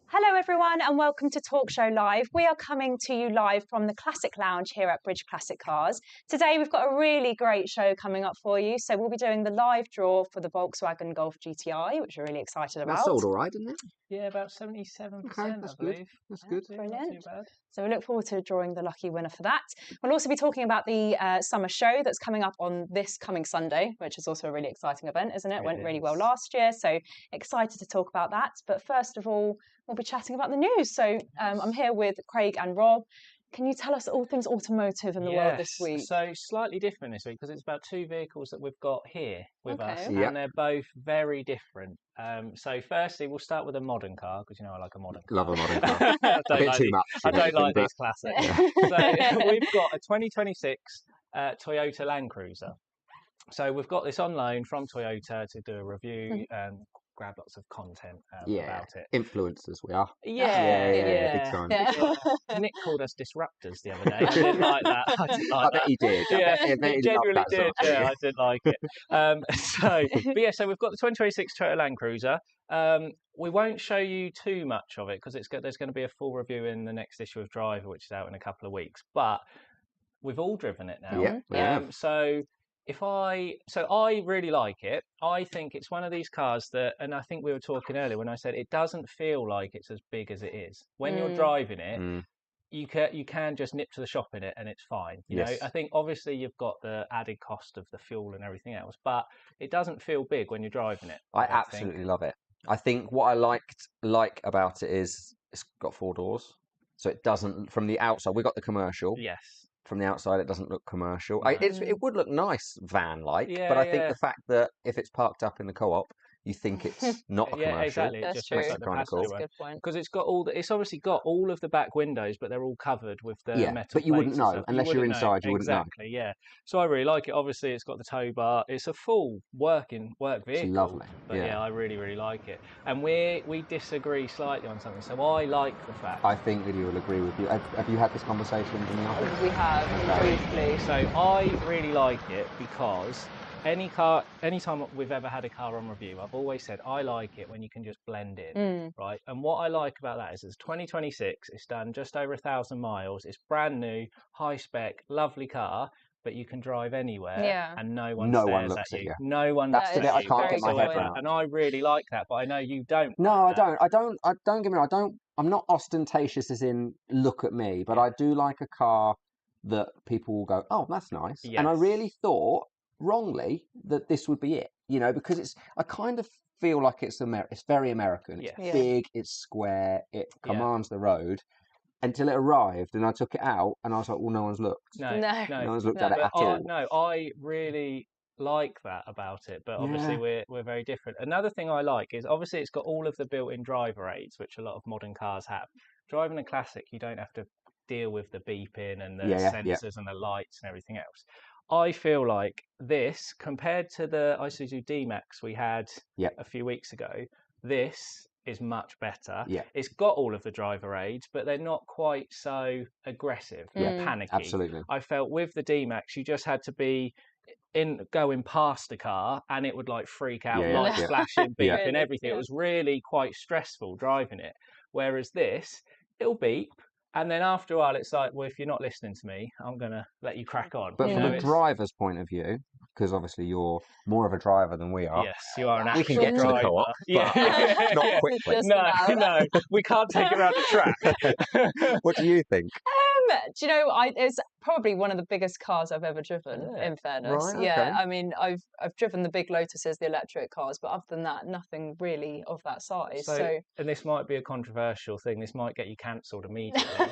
Hello everyone and welcome to Talk Show Live. We are coming to you live from the Classic Lounge here at Bridge Classic Cars. Today we've got a really great show coming up for you. So we'll be doing the live draw for the Volkswagen Golf GTI, which we're really excited about. That sold all right, didn't it? Yeah, about 77%, okay, that's I believe. Good. That's good. Brilliant. Not too bad. So we look forward to drawing the lucky winner for that. We'll also be talking about the summer show that's coming up on this coming Sunday, which is also a really exciting event, isn't it? Went really well last year, so excited to talk about that. But first of all, we'll be chatting about the news. So I'm here with Craig and Rob. Can you tell us all things automotive in the world this week? So slightly different this week because it's about two vehicles that we've got here with us, Yep. and they're both very different. So firstly, we'll start with a modern car because I like a modern car. Love a modern car. I A bit too much. I don't like these classics. So we've got a 2026 Toyota Land Cruiser. So we've got this on loan from Toyota to do a review and grab lots of content about it. Influencers we are. Yeah. Big time. Yeah. Nick called us disruptors the other day. I didn't like that. I didn't like I bet he did. He genuinely did. Yeah, I didn't like it. So we've got the 2026 Toyota Land Cruiser. We won't show you too much of it because there's going to be a full review in the next issue of Driver, which is out in a couple of weeks. But we've all driven it now. Yeah. So I really like it. I think it's one of these cars that, and I think we were talking earlier when I said it doesn't feel like it's as big as it is. When you're driving it, you can just nip to the shop in it and it's fine. You know, I think obviously you've got the added cost of the fuel and everything else, but it doesn't feel big when you're driving it. I absolutely love it. I think what I like about it is it's got 4 doors, so it doesn't from the outside. We got the commercial. Yes. From the outside, it doesn't look commercial. No. It would look nice van-like, but I think the fact that if it's parked up in the co-op, you think it's not a commercial. Exactly. That's just true. looks like the Kinda cool. That's a good point. Because it's obviously got all of the back windows, but they're all covered with the metal but you wouldn't plates and know stuff. unless you're inside. You wouldn't know. Exactly. Yeah. So I really like it. Obviously, it's got the tow bar. It's a full work vehicle. It's lovely. But yeah, I really like it. And we disagree slightly on something. So I like the fact. I think Lydia will agree with you. Have you had this conversation in the office? We have, briefly. So I really like it because anytime we've ever had a car on review, I've always said I like it when you can just blend in, right? And what I like about that is it's 2026, it's done just over 1,000 miles, it's brand new, high spec, lovely car, but you can drive anywhere and no one stares at you. No one That's the bit I can't get my head whatsoever. around. And I really like that, but I know you don't. No, I don't. I don't get me wrong. I'm not ostentatious as in look at me, but I do like a car that people will go, oh, that's nice. Yes. And I really thought, wrongly, that this would be it, because I kind of feel like it's very American. It's big, it's square, it commands the road. Until it arrived and I took it out and I was like, well, no one's looked. No one's looked at it at all. No, I really like that about it, but obviously we're very different. Another thing I like is obviously it's got all of the built-in driver aids, which a lot of modern cars have. Driving a classic, you don't have to deal with the beeping and the sensors and the lights and everything else. I feel like this, compared to the Isuzu D-Max we had a few weeks ago, this is much better. Yeah. It's got all of the driver aids, but they're not quite so aggressive and panicky. Absolutely. I felt with the D-Max, you just had to be going past the car and it would like freak out, lights flashing, beeping, everything. It was really quite stressful driving it. Whereas this, it'll beep. And then after a while, it's like, well, if you're not listening to me, I'm going to let you crack on. But from a driver's point of view, because obviously you're more of a driver than we are. Yes, you are an actual driver. We can get to the co-op, but not quickly. No, we can't take it around the track. What do you think? Do you know, it's probably one of the biggest cars I've ever driven, in fairness. Right, okay. I mean, I've driven the big Lotuses, the electric cars, but other than that, nothing really of that size. So, and this might be a controversial thing. This might get you cancelled immediately.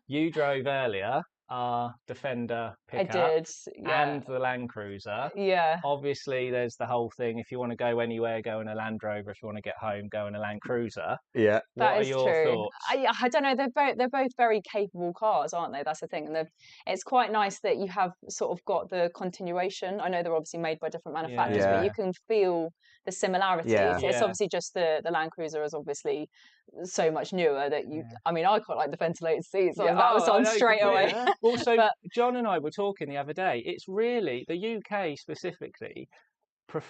You drove earlier our Defender I pickup did, yeah. and the Land Cruiser. Yeah. Obviously, there's the whole thing. If you want to go anywhere, go in a Land Rover. If you want to get home, go in a Land Cruiser. Yeah. What are your thoughts? I don't know. They're both very capable cars, aren't they? That's the thing. And it's quite nice that you have sort of got the continuation. I know they're obviously made by different manufacturers, but you can feel the similarities. Yeah. It's obviously just the Land Cruiser is obviously so much newer that you. I mean, I quite like the ventilated seats. So that was on straight away. Yeah. Also, John and I were talking the other day. It's really the UK specifically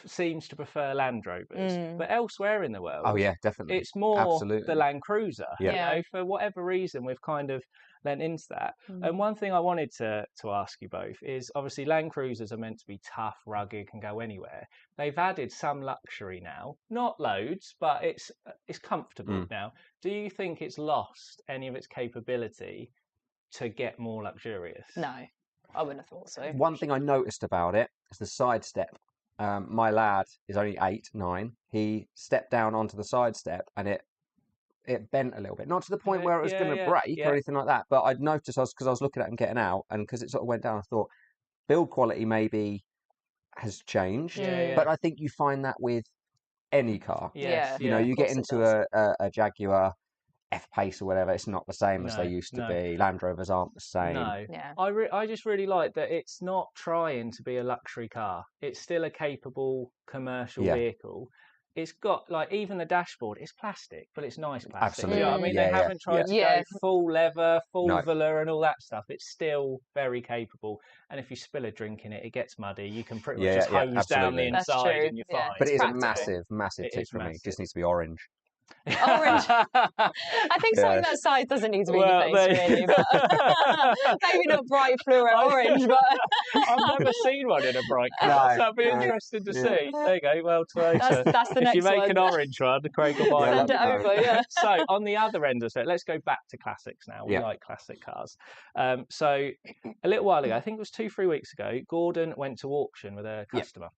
seems to prefer Land Rovers, but elsewhere in the world, oh yeah, definitely, it's more the Land Cruiser. Yeah. You know, for whatever reason, we've kind of lent into that. And one thing I wanted to ask you both is, obviously, Land Cruisers are meant to be tough, rugged, can go anywhere. They've added some luxury now, not loads, but it's comfortable now. Do you think it's lost any of its capability to get more luxurious? No, I wouldn't have thought so. One thing I noticed about it is the side step. My lad is only 8, 9. He stepped down onto the side step and it bent a little bit. Not to the point where it was going to break or anything like that, but I'd noticed because I was looking at him getting out, and because it sort of went down, I thought build quality maybe has changed. But I think you find that with any car. You know, you get into a Jaguar F-Pace or whatever, it's not the same as they used to be. Land Rovers aren't the same. No. I just really like that it's not trying to be a luxury car. It's still a capable commercial vehicle. It's got, like, even the dashboard, it's plastic, but it's nice plastic. Absolutely. You know what I mean? They haven't tried to go full leather, full velour and all that stuff. It's still very capable. And if you spill a drink in it, it gets muddy. You can pretty much just hose down the inside and you're fine. But it is a massive tick for me. It just needs to be orange. Orange. I think something that size doesn't need to be in your face, really. But maybe not bright fluorescent orange, but I've never seen one in a bright colour. That'd be interesting to see. There you go. Well, that's the next one. If you make an orange one, Craig will buy Send it over. So on the other end of it, let's go back to classics now. We like classic cars. So a little while ago, I think it was 2-3 weeks ago, Gordon went to auction with a customer.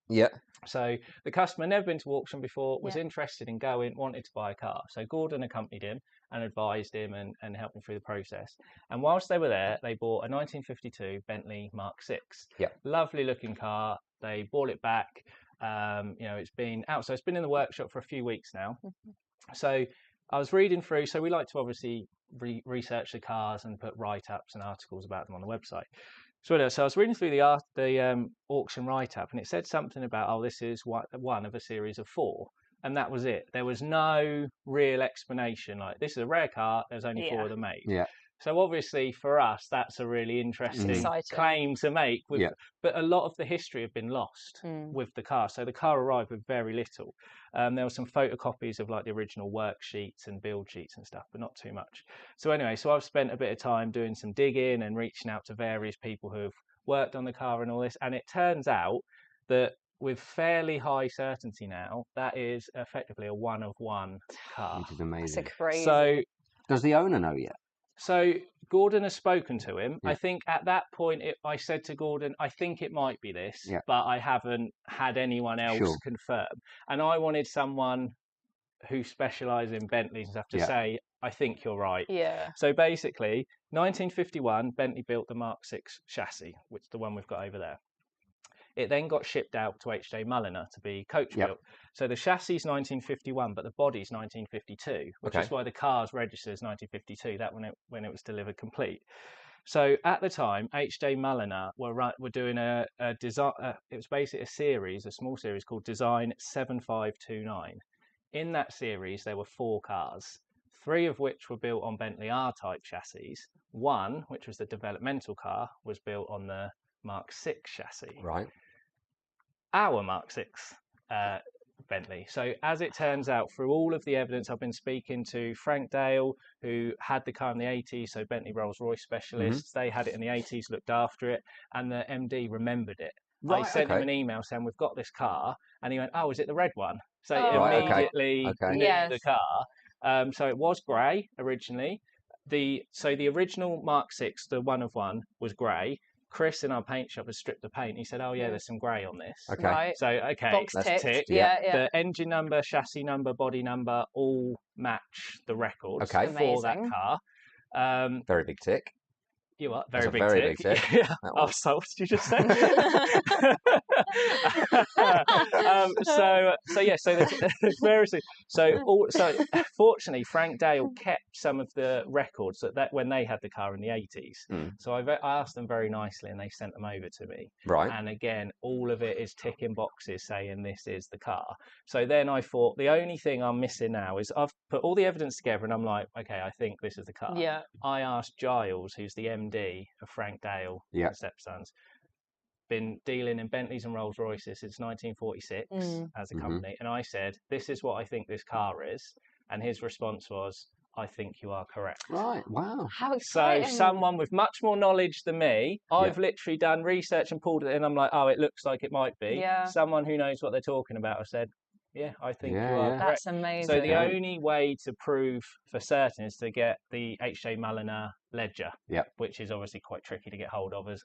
So the customer never been to auction before, was interested in going, wanted to buy a car. So Gordon accompanied him and advised him and helped him through the process. And whilst they were there, they bought a 1952 Bentley Mark 6. Lovely looking car. They bought it back. You know, it's been out. So it's been in the workshop for a few weeks now. So I was reading through. So we like to obviously research the cars and put write-ups and articles about them on the website. So I was reading through the auction write-up, and it said something about, oh, this is one of a series of 4. And that was it. There was no real explanation. Like, this is a rare car. There's only 4 of them made. So obviously for us, that's a really interesting claim to make. But a lot of the history have been lost with the car. So the car arrived with very little. There were some photocopies of, like, the original worksheets and build sheets and stuff, but not too much. So anyway, so I've spent a bit of time doing some digging and reaching out to various people who've worked on the car and all this. And it turns out that with fairly high certainty now, that is effectively a one-of-one car. Which is amazing. That's crazy. So does the owner know yet? So Gordon has spoken to him. I think at that point, I said to Gordon, I think it might be this, but I haven't had anyone else confirm. And I wanted someone who specialises in Bentleys and stuff to say, I think you're right. So basically, 1951, Bentley built the Mark 6 chassis, which is the one we've got over there. It then got shipped out to H.J. Mulliner to be coach built. So the chassis is 1951, but the body's 1952, which is why the car's registered as 1952. That when it was delivered complete. So at the time, H.J. Mulliner were doing a design. It was basically a small series called Design 7529. In that series, there were 4 cars, 3 of which were built on Bentley R-Type chassis. 1, which was the developmental car, was built on the Mark 6 chassis. Right. Our Mark 6 Bentley. So as it turns out, through all of the evidence, I've been speaking to Frank Dale, who had the car in the 80s, so Bentley Rolls-Royce specialists. They had it in the 80s, looked after it, and the MD remembered it. I sent him an email saying, we've got this car, and he went, oh, is it the red one? So immediately knew the car. So it was grey originally. The original Mark 6, the one-of-one, was grey. Chris in our paint shop has stripped the paint. He said, oh, yeah, there's some grey on this. So, box that's ticked. The engine number, chassis number, body number all match the records for that car. Very big tick. You are very That's big a big tick. Yeah. Oh, sold, did you just say? So fortunately, Frank Dale kept some of the records that when they had the car in the 80s. So I asked them very nicely, and they sent them over to me. Right. And again, all of it is ticking boxes saying this is the car. So then I thought the only thing I'm missing now is I've put all the evidence together, and I'm like, okay, I think this is the car. Yeah. I asked Giles, who's the MD of Frank Dale and Stepsons, been dealing in Bentleys and Rolls Royces since 1946 as a company. And I said, this is what I think this car is. And his response was, I think you are correct. Right, wow. How exciting. So someone with much more knowledge than me, I've literally done research and pulled it in. I'm like, oh, it looks like it might be. Yeah. Someone who knows what they're talking about has said, yeah, I think you are correct. That's amazing. So the only way to prove for certain is to get the H.J. Mulliner ledger, which is obviously quite tricky to get hold of. As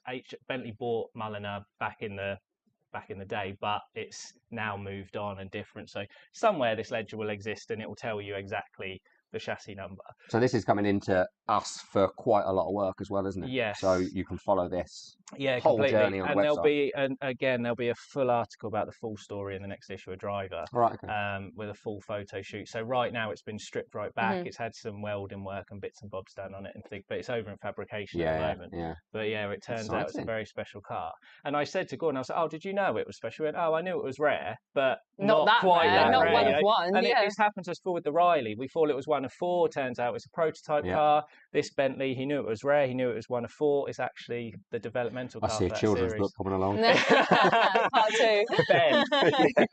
Bentley bought Mulliner back in the day, but it's now moved on and different. So somewhere this ledger will exist, and it will tell you exactly the chassis number. So this is coming into us for quite a lot of work as well, isn't it? Yes. So you can follow this whole completely. journey on the website. There'll be a full article about the full story in the next issue of Driver, right, okay. With a full photo shoot. So right now it's been stripped right back. It's had some welding work and bits and bobs done on it, but it's over in fabrication at the moment. Yeah. But it turns out it's a very special car. And I said to Gordon, I was like, oh, did you know it was special? He went, oh, I knew it was rare, but not that quite rare, that not rare. one of one. And it's happened to us before with the Riley. We thought it was one of four. Turns out it's a prototype car. This Bentley, he knew it was rare. He knew it was one of four. It's actually the developmental car. I see a children's book coming along. Part 2. Ben.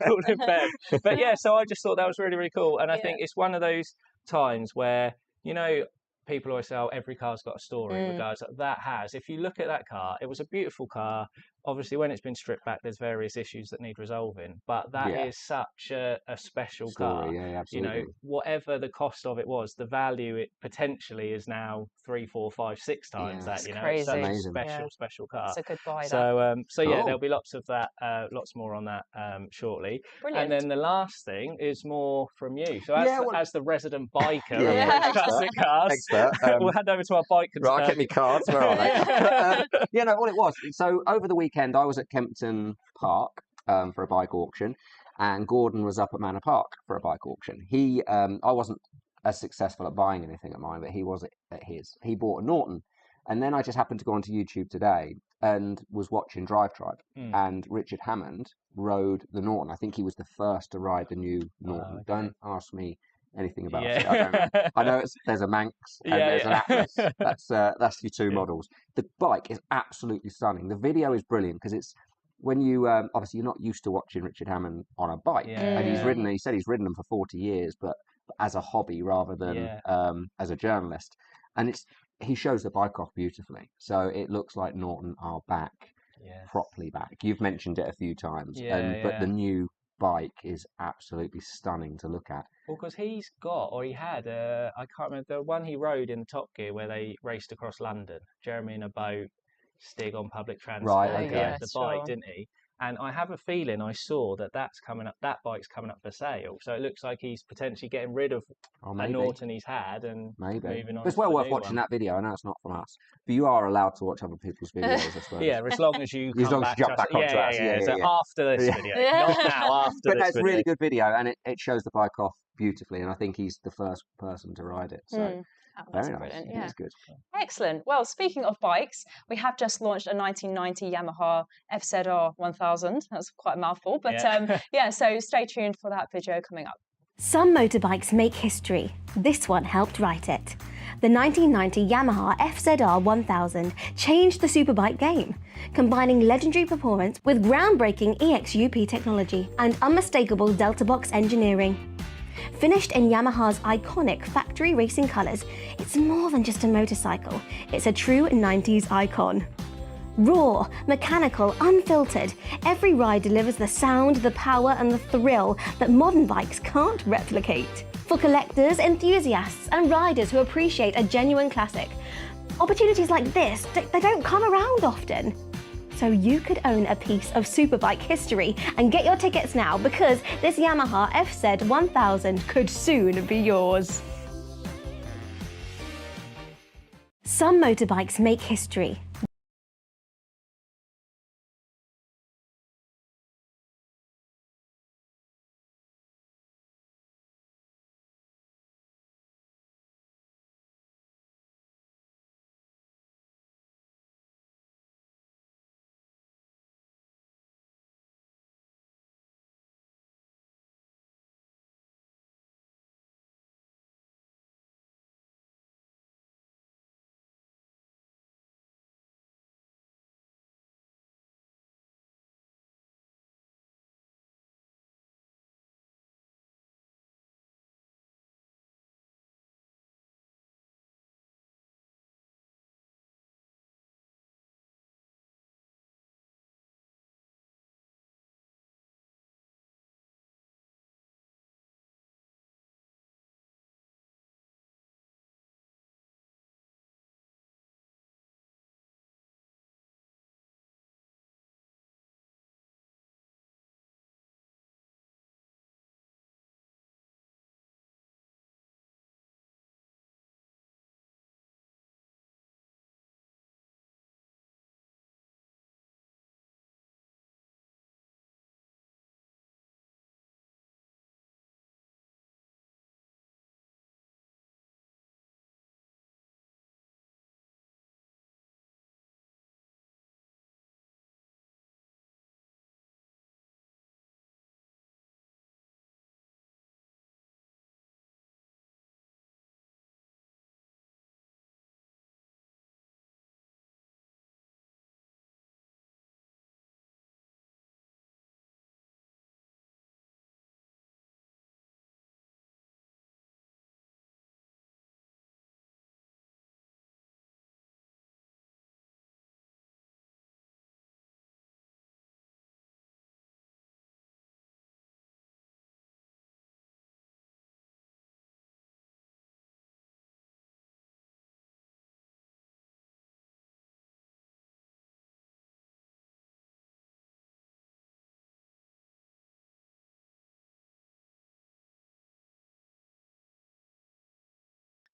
Called him Ben. But so I just thought that was really, really cool. And I think it's one of those times where, people always say, oh, every car's got a story. Regards that has. If you look at that car, it was a beautiful car. Obviously, when it's been stripped back, there's various issues that need resolving. But that is such a special car. Yeah, absolutely. Whatever the cost of it was, the value it potentially is now 3, 4, 5, 6 times that. Crazy. It's such a special car. It's a good buy. So there'll be lots of that, lots more on that shortly. Brilliant. And then the last thing is more from you. So as the resident biker of classic cars, we'll hand over to our bike. Right, I get me cards. Where are they? All it was. So over the weekend, I was at Kempton Park for a bike auction, and Gordon was up at Manor Park for a bike auction. I wasn't as successful at buying anything at mine, but he was at his. He bought a Norton, and then I just happened to go onto YouTube today and was watching Drive Tribe, and Richard Hammond rode the Norton. I think he was the first to ride the new Norton. Okay. Don't ask me anything about it. I don't know. I know there's a Manx and there's an Atlas. That's your two models. The bike is absolutely stunning. The video is brilliant because it's when you obviously you're not used to watching Richard Hammond on a bike, and he said he's ridden them for 40 years, but as a hobby rather than as a journalist. And he shows the bike off beautifully. So it looks like Norton are back, properly back. You've mentioned it a few times, but the new bike is absolutely stunning to look at. Well, because he had I can't remember the one he rode in Top Gear where they raced across London. Jeremy in a boat, Stig on public transport. Right, okay. He had the bike, didn't he? And I have a feeling I saw that's coming up. That bike's coming up for sale. So it looks like he's potentially getting rid of a Norton he's had and moving on. But it's well worth watching that video. I know it's not from us, but you are allowed to watch other people's videos, I suppose. As long as you jump back onto us. So after this video, not now. After but this it's a really good video, and it shows the bike off beautifully. And I think he's the first person to ride it. So. Very nice. Yeah. It's good. Excellent. Well, speaking of bikes, we have just launched a 1990 Yamaha FZR 1000. That's quite a mouthful, but so stay tuned for that video coming up. Some motorbikes make history. This one helped write it. The 1990 Yamaha FZR 1000 changed the superbike game, combining legendary performance with groundbreaking EXUP technology and unmistakable Delta Box engineering. Finished in Yamaha's iconic factory racing colours, it's more than just a motorcycle, it's a true 90s icon. Raw, mechanical, unfiltered, every ride delivers the sound, the power and the thrill that modern bikes can't replicate. For collectors, enthusiasts and riders who appreciate a genuine classic, opportunities like this, they don't come around often. So you could own a piece of superbike history and get your tickets now because this Yamaha FZ 1000 could soon be yours. Some motorbikes make history.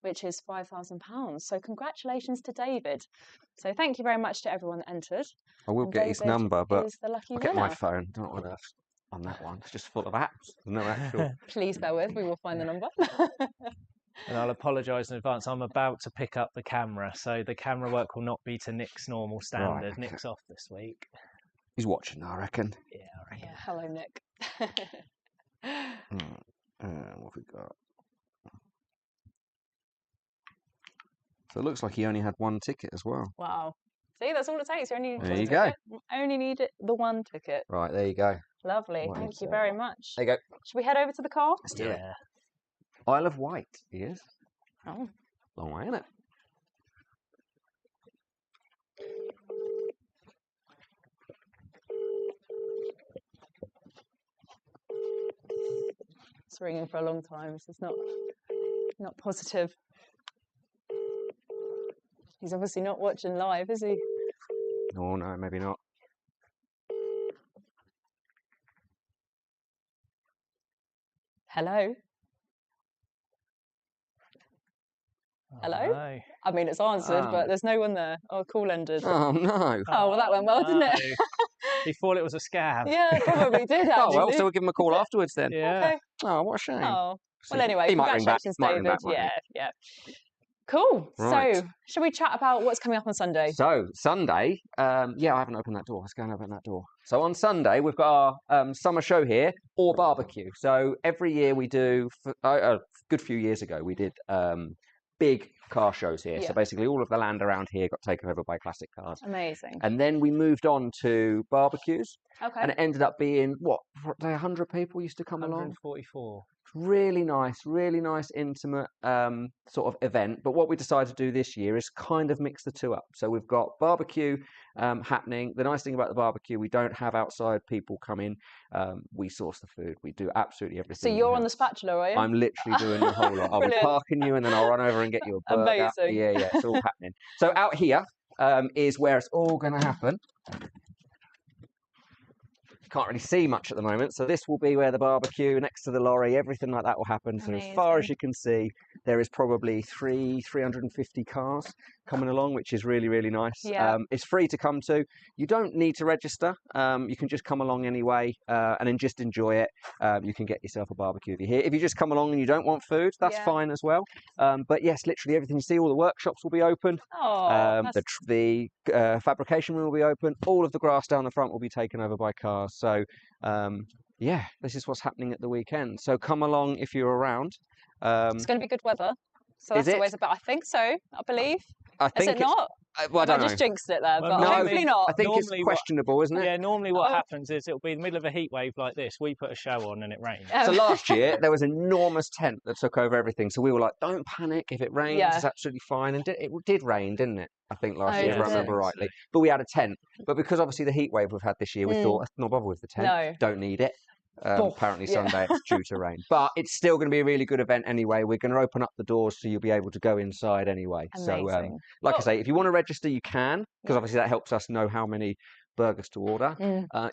Which is £5,000. So congratulations to David. So thank you very much to everyone that entered. I will get his number, but is the lucky I'll winner. get my phone. Don't know what else on that one. It's just full of apps. There's no actual. Please bear with. We will find the number. And I'll apologise in advance. I'm about to pick up the camera, so the camera work will not be to Nick's normal standard. Right. Nick's off this week. He's watching, I reckon. Yeah, I reckon. Yeah, hello, Nick. What have we got? So it looks like he only had one ticket as well. Wow. See, that's all it takes. You only need there you go. Only need the one ticket. Right, there you go. Lovely. Thank you very much. There you go. Should we head over to the car? Let's do it. Isle of Wight, he is. Oh. Long way, isn't it? It's ringing for a long time. So it's not positive. He's obviously not watching live, is he? Oh, no, maybe not. Hello? Hello? No. I mean, it's answered, but there's no one there. Oh, call ended. Oh, no. Oh, well, that went well, didn't it? He thought it was a scam. Yeah, probably did, actually. Oh, well, so we'll give him a call afterwards then. Yeah. Okay. Oh, what a shame. Oh. Well, anyway, he might ring back. David. Yeah. Cool. Right. So, shall we chat about what's coming up on Sunday? So, Sunday, I haven't opened that door. Let's go and open that door. So, on Sunday, we've got our summer show here, or barbecue. So, every year we do, a good few years ago, we did big car shows here. Yeah. So, basically, all of the land around here got taken over by classic cars. Amazing. And then we moved on to barbecues. Okay. And it ended up being, 100 people used to come 144. along? Really nice, intimate sort of event. But what we decided to do this year is kind of mix the two up. So we've got barbecue happening. The nice thing about the barbecue, we don't have outside people come in. We source the food. We do absolutely everything. So you're on the spatula, are you? I'm literally doing the whole lot. I'll be parking you and then I'll run over and get you a burger. Amazing. Yeah, it's all happening. So out here is where it's all going to happen. Can't really see much at the moment, so this will be where the barbecue next to the lorry, everything like that will happen. So as far as you can see, there is probably 350 cars coming along, which is really, really nice. Yeah. It's free to come to. You don't need to register. You can just come along anyway and then just enjoy it. You can get yourself a barbecue if you're here. If you just come along and you don't want food, that's fine as well. But yes, literally everything you see, all the workshops will be open. The fabrication room will be open. All of the grass down the front will be taken over by cars. So yeah, this is what's happening at the weekend. So come along if you're around. It's going to be good weather. So that's always about, I think so, I believe. I think is it not? Well, I don't know. just jinxed it there, well, but hopefully not. I think it's questionable, isn't it? Yeah, normally what happens is it'll be in the middle of a heat wave like this. We put a show on and it rains. So last year, there was an enormous tent that took over everything. So we were like, don't panic. If it rains, it's absolutely fine. And it did rain, didn't it? I think last year, if I remember rightly. But we had a tent. But because obviously the heat wave we've had this year, we thought, let's not bother with the tent. No. Don't need it. Apparently Sunday it's due to rain, but it's still going to be a really good event anyway. We're going to open up the doors so you'll be able to go inside anyway. Amazing. So like I say, if you want to register you can, because obviously that helps us know how many burgers to order.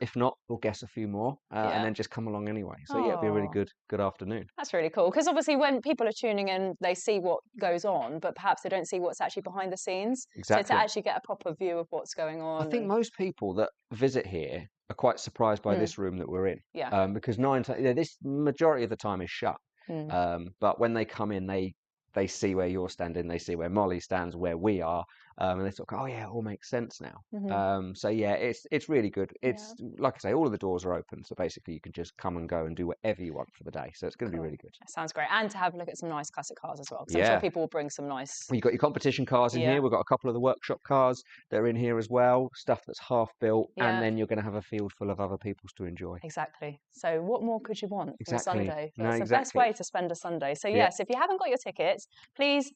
If not, we'll guess a few more and then just come along anyway. So yeah, it'll be a really good afternoon. That's really cool, because obviously when people are tuning in, they see what goes on, but perhaps they don't see what's actually behind the scenes. Exactly. So to actually get a proper view of what's going on. I think most people that visit here are quite surprised by this room that we're in. Yeah. Because this majority of the time is shut. But when they come in, they see where you're standing, they see where Molly stands, where we are, and they sort of go, oh yeah, it all makes sense now. So yeah, it's really good. It's like I say, all of the doors are open, so basically you can just come and go and do whatever you want for the day. So it's going to be really good. That sounds great, and to have a look at some nice classic cars as well, because I'm sure people will bring some nice. Well, you've got your competition cars in here. We've got a couple of the workshop cars that are in here as well, stuff that's half built, and then you're going to have a field full of other people's to enjoy. Exactly. So what more could you want on Sunday? No, it's the best way to spend a Sunday. So yes, if you haven't got your tickets, please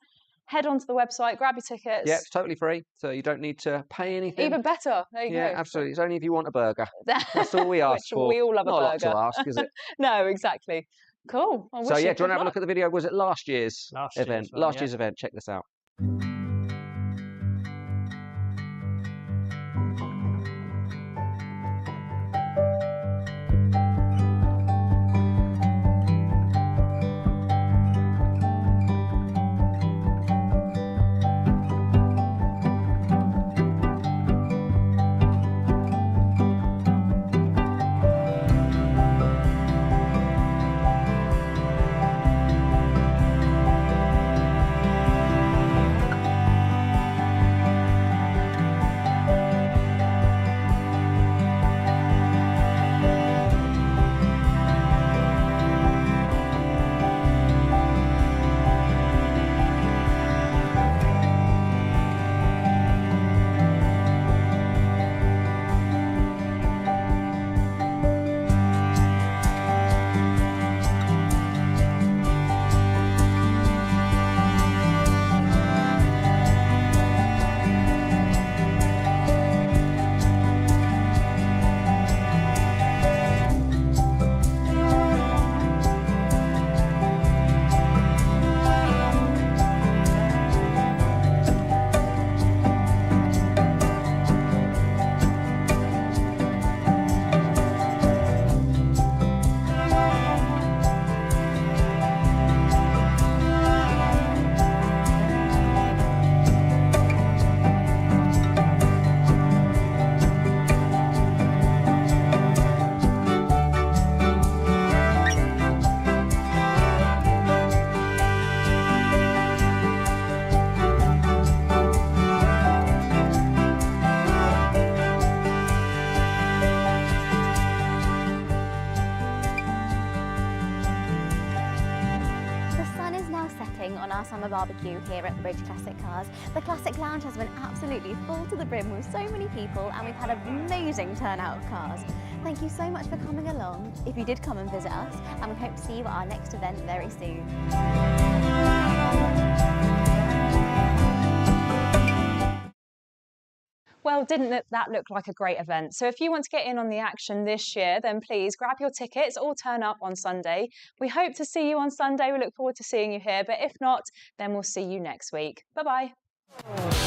head onto the website, grab your tickets. Yeah, it's totally free, so you don't need to pay anything. Even better. There you go. Yeah, absolutely. It's only if you want a burger. That's all we ask for. We all love a burger. Not a lot to ask, is it? No, exactly. Cool. So yeah, do you want to have a look at the video? Was it last year's event? Last year's event. Check this out. On our summer barbecue here at the Bridge Classic Cars. The Classic Lounge has been absolutely full to the brim with so many people, and we've had an amazing turnout of cars. Thank you so much for coming along, if you did come and visit us, and we hope to see you at our next event very soon. Well, didn't that look like a great event? So if you want to get in on the action this year, then please grab your tickets or turn up on Sunday. We hope to see you on Sunday. We look forward to seeing you here. But if not, then we'll see you next week. Bye-bye.